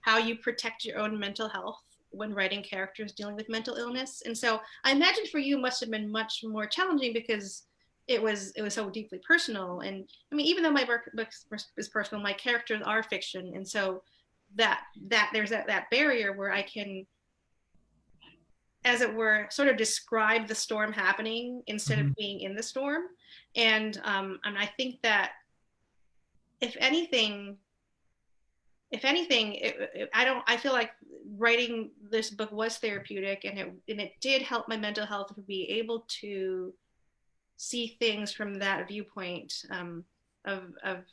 S2: how you protect your own mental health when writing characters dealing with mental illness. And so I imagine for you must have been much more challenging, because it was so deeply personal. And I mean, even though my book is personal, my characters are fiction. And so that there's that barrier where I can, as it were, sort of describe the storm happening instead of being in the storm. And I think that if anything, I feel like writing this book was therapeutic, and it did help my mental health to be able to see things from that viewpoint, of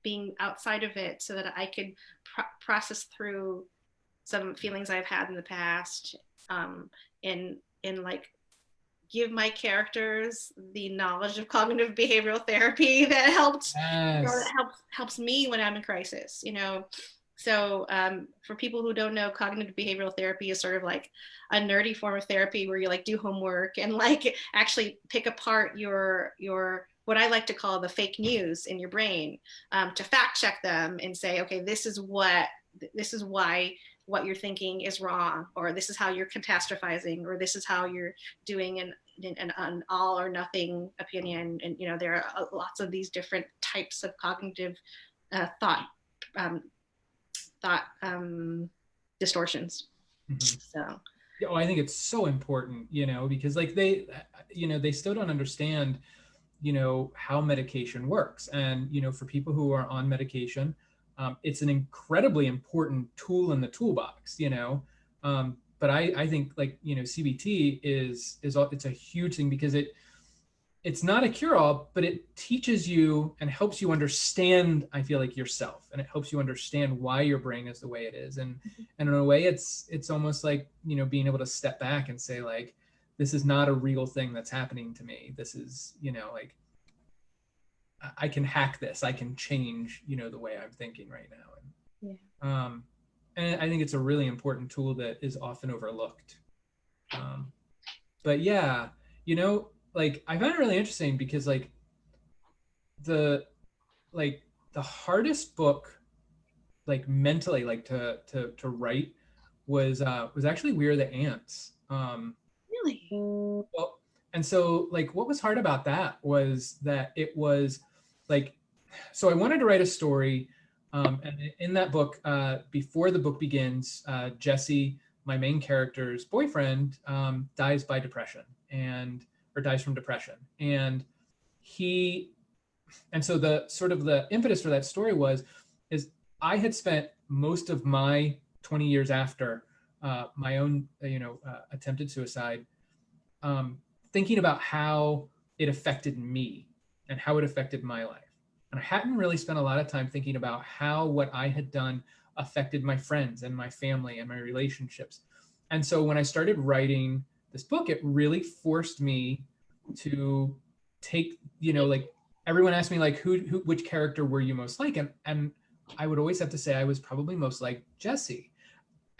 S2: being outside of it, so that I could process through some feelings I've had in the past, in like give my characters the knowledge of cognitive behavioral therapy that helped,
S1: Yes.
S2: helps me when I'm in crisis, you know. So for people who don't know, cognitive behavioral therapy is sort of like a nerdy form of therapy where you like do homework and like actually pick apart your what I like to call the fake news in your brain, to fact check them and say, okay, this is why what you're thinking is wrong, or this is how you're catastrophizing, or this is how you're doing an all or nothing opinion. And you know, there are lots of these different types of cognitive thought distortions. So
S1: Oh, I think it's so important, you know, because like they, you know, they still don't understand, you know, how medication works. And, you know, for people who are on medication, it's an incredibly important tool in the toolbox, you know. But I think like, you know, CBT is it's a huge thing because it's not a cure-all, but it teaches you and helps you understand, I feel like, yourself, and it helps you understand why your brain is the way it is. And in a way, it's almost like, you know, being able to step back and say like, this is not a real thing that's happening to me. This is, you know, like, I can hack this. I can change, you know, the way I'm thinking right now. And I think it's a really important tool that is often overlooked. But yeah, you know, like I found it really interesting because like the hardest book, like mentally, like to write was actually We Are the Ants.
S2: really?
S1: Well, and so like what was hard about that was that it was like, so I wanted to write a story, and in that book, before the book begins, Jesse, my main character's boyfriend, dies by depression or dies from depression. And so the sort of the impetus for that story is I had spent most of my 20 years after my own, attempted suicide, thinking about how it affected me and how it affected my life. And I hadn't really spent a lot of time thinking about how what I had done affected my friends and my family and my relationships. And so when I started writing this book, it really forced me to take, like everyone asked me like, which character were you most like? And I would always have to say I was probably most like Jesse.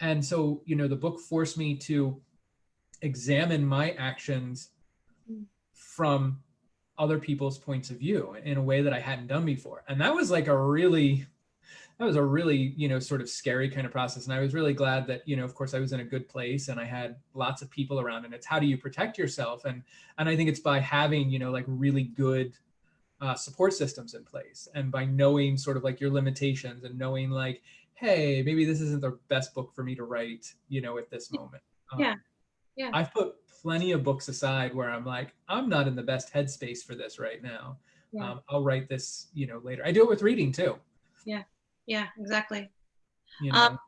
S1: And so, the book forced me to examine my actions from other people's points of view in a way that I hadn't done before. And that was a really, sort of scary kind of process. And I was really glad that, of course I was in a good place and I had lots of people around, and it's how do you protect yourself? And I think it's by having, really good support systems in place, and by knowing sort of like your limitations and knowing like, hey, maybe this isn't the best book for me to write, at this moment.
S2: Yeah.
S1: I've put plenty of books aside where I'm like, I'm not in the best headspace for this right now.
S2: Yeah.
S1: I'll write this, later. I do it with reading too.
S2: Yeah, exactly.
S1: Remind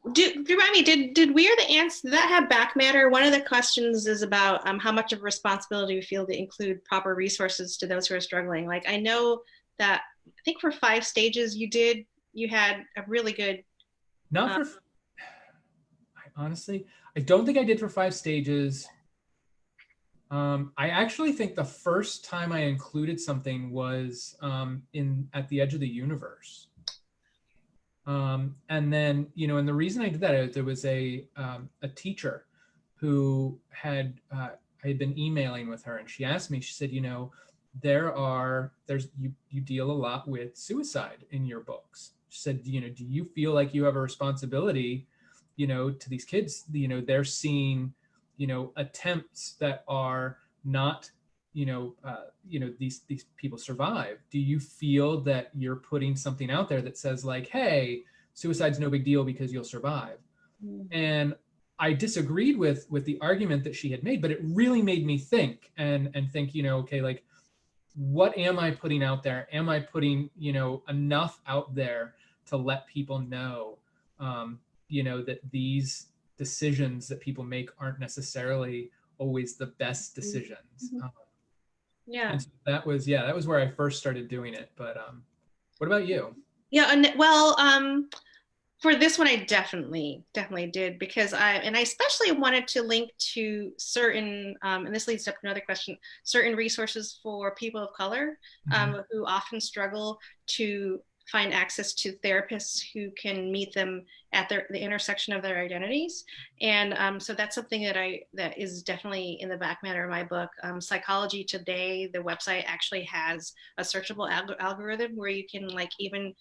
S2: me, did We Are the Ants, did that have back matter? One of the questions is about how much of a responsibility we feel to include proper resources to those who are struggling. Like I know that I think for 5 stages you had a really good.
S1: Honestly, I don't think I did for 5 stages. I actually think the first time I included something was At the Edge of the Universe. And then, and the reason I did that, there was a teacher who I had been emailing with her, and she asked me, she said, you deal a lot with suicide in your books. She said, do you feel like you have a responsibility, to these kids? They're seeing, attempts that are not, these people survive. Do you feel that you're putting something out there that says like, hey, suicide's no big deal because you'll survive? And I disagreed with the argument that she had made, but it really made me think and think, okay, like, what am I putting out there? Am I putting, enough out there to let people know, that these decisions that people make aren't necessarily always the best decisions.
S2: Yeah.
S1: And so that was where I first started doing it. But what about you?
S2: Yeah, and well, For this one, I definitely did, because I especially wanted to link to certain, and this leads up to another question, certain resources for people of color who often struggle to find access to therapists who can meet them at the intersection of their identities. And so that's something that is definitely in the back matter of my book. Psychology Today, the website, actually has a searchable algorithm where you can like even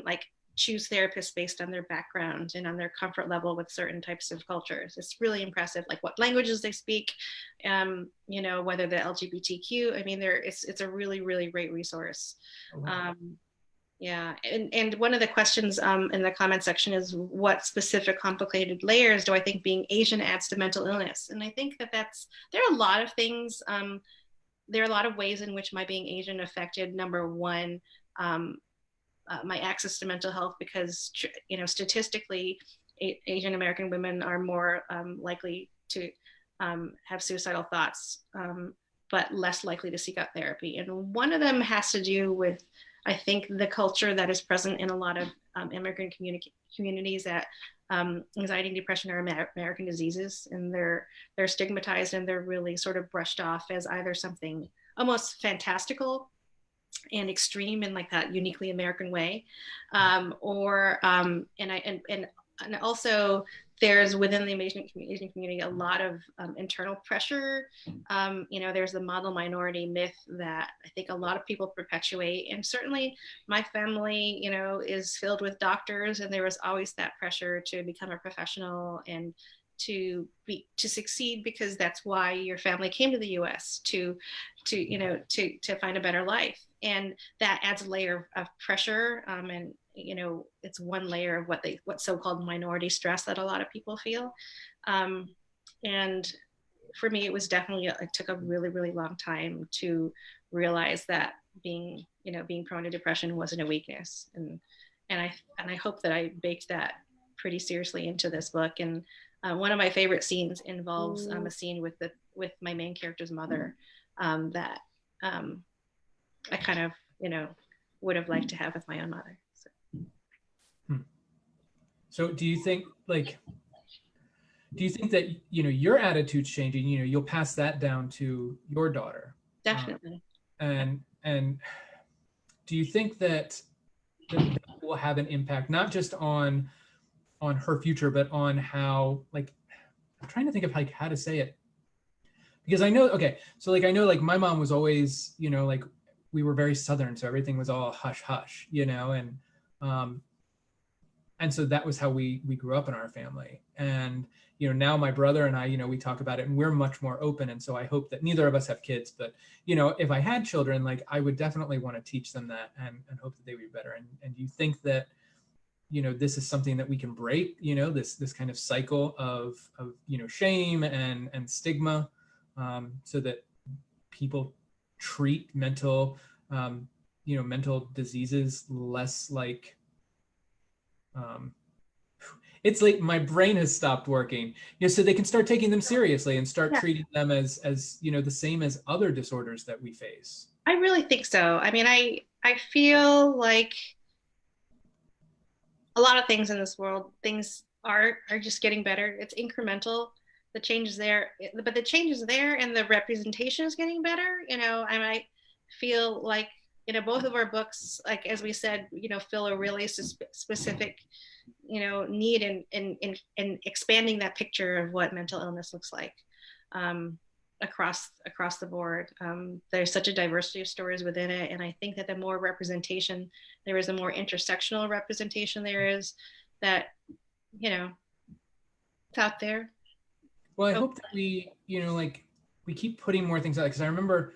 S2: like choose therapists based on their background and on their comfort level with certain types of cultures. It's really impressive, like what languages they speak, you know, whether the LGBTQ. I mean, it's a really, really great resource. Oh, wow. Yeah, and one of the questions in the comment section is, what specific complicated layers do I think being Asian adds to mental illness? And I think that there are a lot of things. There are a lot of ways in which my being Asian affected, number one, my access to mental health, because, you know, statistically, Asian American women are more likely to have suicidal thoughts, but less likely to seek out therapy. And one of them has to do with, I think, the culture that is present in a lot of immigrant communities, that anxiety and depression are American diseases, and they're stigmatized, and they're really sort of brushed off as either something almost fantastical and extreme in like that uniquely American way, and also there's within the Asian community a lot of internal pressure. You know, there's the model minority myth that I think a lot of people perpetuate, and certainly my family, you know, is filled with doctors, and there was always that pressure to become a professional and to succeed, because that's why your family came to the U.S. to find a better life. And that adds a layer of pressure, and you know, it's one layer of what so-called minority stress that a lot of people feel. And for me, it took a really, really long time to realize that being prone to depression wasn't a weakness. And I hope that I baked that pretty seriously into this book. And one of my favorite scenes involves a scene with my main character's mother, that I kind of, you know, would have liked to have with my own mother.
S1: So do you think that, you know, your attitude's changing, you know, you'll pass that down to your daughter?
S2: Definitely.
S1: And do you think that will have an impact, not just on her future, but on how, like, I'm trying to think of like how to say it, because I know, okay, so like I know like my mom was always, you know, like we were very Southern, so everything was all hush hush, you know, and so that was how we grew up in our family. And, you know, now my brother and I, you know, we talk about it and we're much more open. And so I hope that neither of us have kids, but, you know, if I had children, like I would definitely want to teach them that and hope that they would be better. And do you think that, you know, this is something that we can break, you know, this kind of cycle of, you know, shame and stigma, so that people treat mental diseases less like, it's like my brain has stopped working, you know, so they can start taking them seriously and start treating them as, you know, the same as other disorders that we face.
S2: I really think so. I mean, I feel like a lot of things in this world, things are just getting better. It's incremental. The change is there, but the change is there and the representation is getting better. You know, I might feel like, you know, both of our books, like, as we said, you know, fill a really specific, you know, need in expanding that picture of what mental illness looks like across the board. There's such a diversity of stories within it. And I think that the more representation there is, the more intersectional representation there is, that, you know, it's out there.
S1: Well, I hope that we, you know, like we keep putting more things out, because I remember,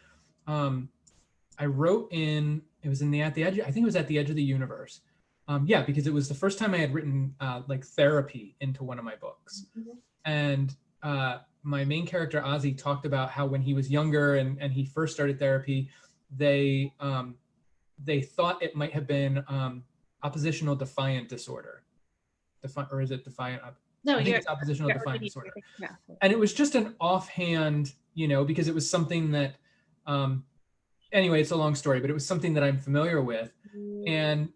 S1: I wrote it was at the edge, I think it was At the Edge of the Universe. Yeah, because it was the first time I had written like therapy into one of my books. Mm-hmm. And my main character, Ozzy, talked about how when he was younger and he first started therapy, they thought it might have been oppositional defiant disorder. Or is it defiant?
S2: No,
S1: I think it's oppositional defiant disorder. Yeah. And it was just an offhand, you know, because it was something that, anyway, it's a long story, but it was something that I'm familiar with. And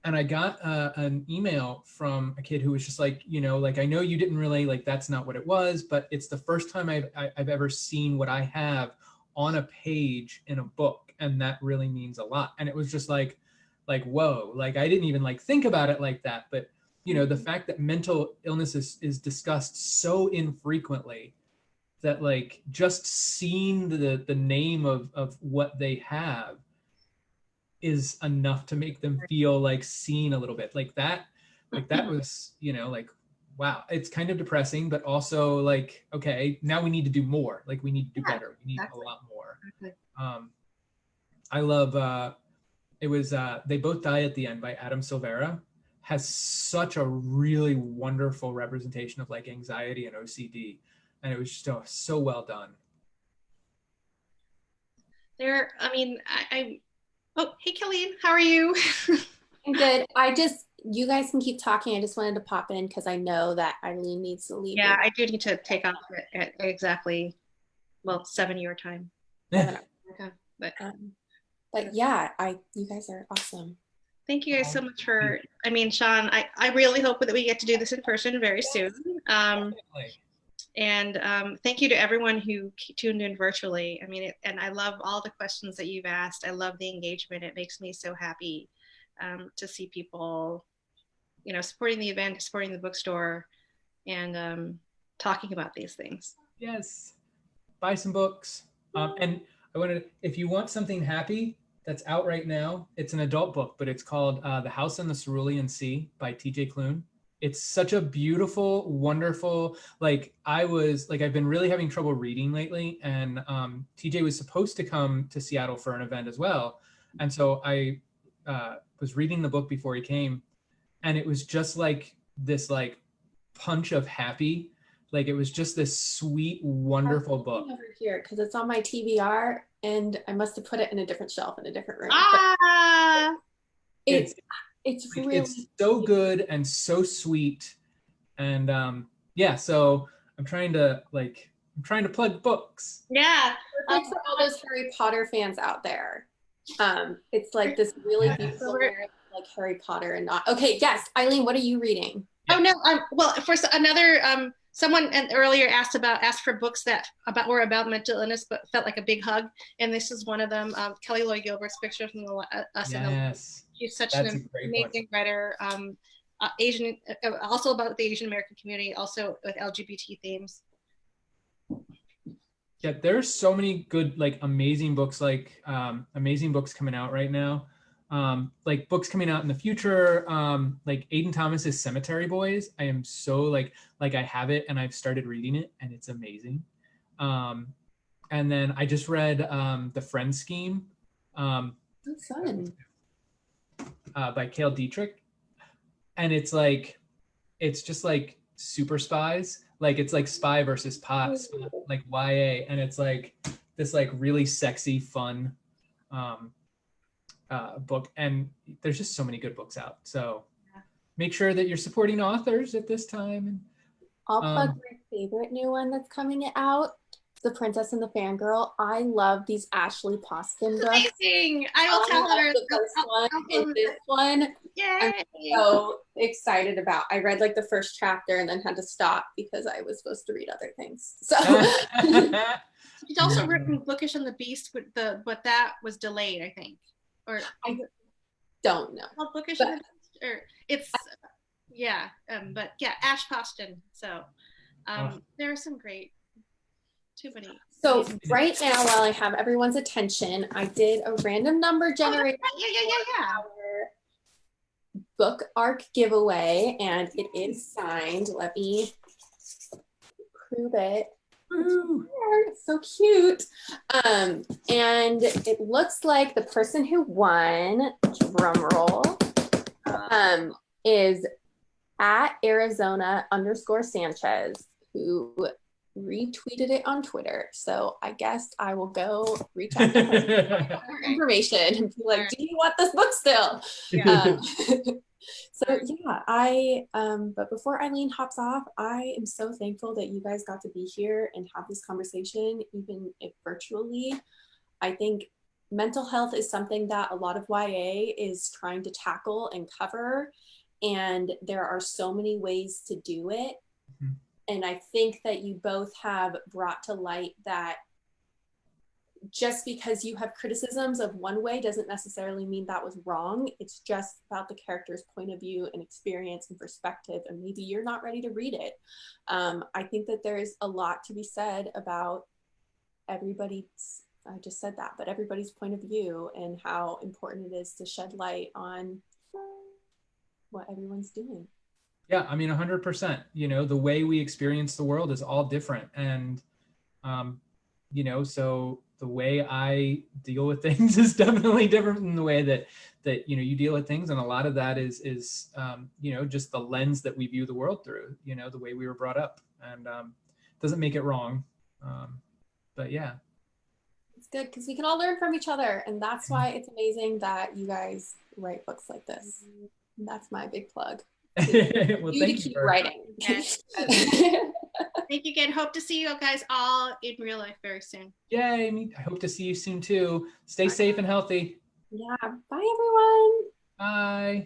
S1: and I got an email from a kid who was just like, you know, like, I know you didn't really, like, that's not what it was, but it's the first time I've ever seen what I have on a page in a book, and that really means a lot. And it was just like whoa, like I didn't even like think about it like that. But you know, the fact that mental illness is discussed so infrequently, that like just seeing the name of what they have is enough to make them feel like seen a little bit. Like that was, you know, like, wow, it's kind of depressing, but also like, okay, now we need to do more. Like we need to do better. We need a lot more. I love, it was They Both Die at the End by Adam Silvera. Has such a really wonderful representation of like anxiety and OCD. And it was just so well done.
S2: Oh, hey, Colleen, how are you?
S3: I'm good. You guys can keep talking. I just wanted to pop in because I know that Eileen needs to leave.
S2: Yeah, I do need to take off at exactly, well, 7 your time.
S3: Okay. But yeah, you guys are awesome.
S2: Thank you guys so much for, I mean, Sean, I really hope that we get to do this in person very soon. And thank you to everyone who tuned in virtually. I mean, and I love all the questions that you've asked. I love the engagement. It makes me so happy to see people, you know, supporting the event, supporting the bookstore, and talking about these things.
S1: Yes, buy some books. And I wanted, if you want something happy that's out right now, it's an adult book, but it's called The House on the Cerulean Sea by T.J. Klune. It's such a beautiful, wonderful, like I've been really having trouble reading lately, and TJ was supposed to come to Seattle for an event as well. And so I was reading the book before he came, and it was just like this like punch of happy. Like it was just this sweet, wonderful book.
S3: Over here, because it's on my TBR, and I must have put it in a different shelf in a different room. It's really,
S1: it's so good and so sweet. And yeah, so I'm trying to plug books.
S2: Yeah.
S3: For all those Harry Potter fans out there. It's like this really beautiful narrative, like Harry Potter and not. Okay, yes, Eileen, what are you reading?
S2: Oh no, well, for another someone earlier asked for books that were about mental illness but felt like a big hug, and this is one of them. Kelly Lloyd Gilbert's Picture from Us.
S1: Yes.
S2: She's such an amazing writer. Asian, also about the Asian American community, also with LGBT themes.
S1: Yeah, there's so many good, like amazing books coming out right now. Like books coming out in the future, like Aiden Thomas's Cemetery Boys. I am so like I have it and I've started reading it and it's amazing. And then I just read The Friend Scheme.
S3: That's fun.
S1: By Cale Dietrich. And it's just like super spies. Like it's like spy versus pots, like YA. And it's like this like really sexy, fun book. And there's just so many good books out. So make sure that you're supporting authors at this time.
S3: I'll plug my favorite new one that's coming out. The Princess and the Fangirl. I love these Ashley Poston books.
S2: Amazing! I will tell her.
S3: The first one and this one.
S2: Yay!
S3: I'm so excited about. I read like the first chapter and then had to stop because I was supposed to read other things. So
S2: she's also written Bookish and the Beast, but that was delayed, I think. Or
S3: I don't know.
S2: Well, Bookish and the Beast, or it's but yeah, Ash Poston. So there are some great. Too many.
S3: So right now, while I have everyone's attention, I did a random number generator.
S2: Yeah.
S3: Book arc giveaway, and it is signed. Let me prove it. It's so cute. And it looks like the person who won, drum roll, is at Arizona_Sanchez, who retweeted it on Twitter. So I guess I will go reach out to her for information and be like, do you want this book still? Yeah. So yeah, but before Eileen hops off, I am so thankful that you guys got to be here and have this conversation, even if virtually. I think mental health is something that a lot of YA is trying to tackle and cover, and there are so many ways to do it.
S1: Mhm.
S3: And I think that you both have brought to light that just because you have criticisms of one way doesn't necessarily mean that was wrong. It's just about the character's point of view and experience and perspective, and maybe you're not ready to read it. I think that there's a lot to be said about everybody's, I just said that, but everybody's point of view and how important it is to shed light on what everyone's doing.
S1: Yeah, I mean, 100%. You know, the way we experience the world is all different. And, you know, so the way I deal with things is definitely different than the way that, you know, you deal with things. And a lot of that is you know, just the lens that we view the world through, you know, the way we were brought up, and doesn't make it wrong. But yeah.
S3: It's good because we can all learn from each other. And that's why it's amazing that you guys write books like this. And that's my big plug.
S1: Well,
S3: You to
S1: thank
S3: keep
S1: you.
S3: writing.
S2: Yes. Thank you again. Hope to see you guys all in real life very soon.
S1: Yay. I hope to see you soon too. Stay safe and healthy.
S3: Yeah. Bye, everyone.
S1: Bye.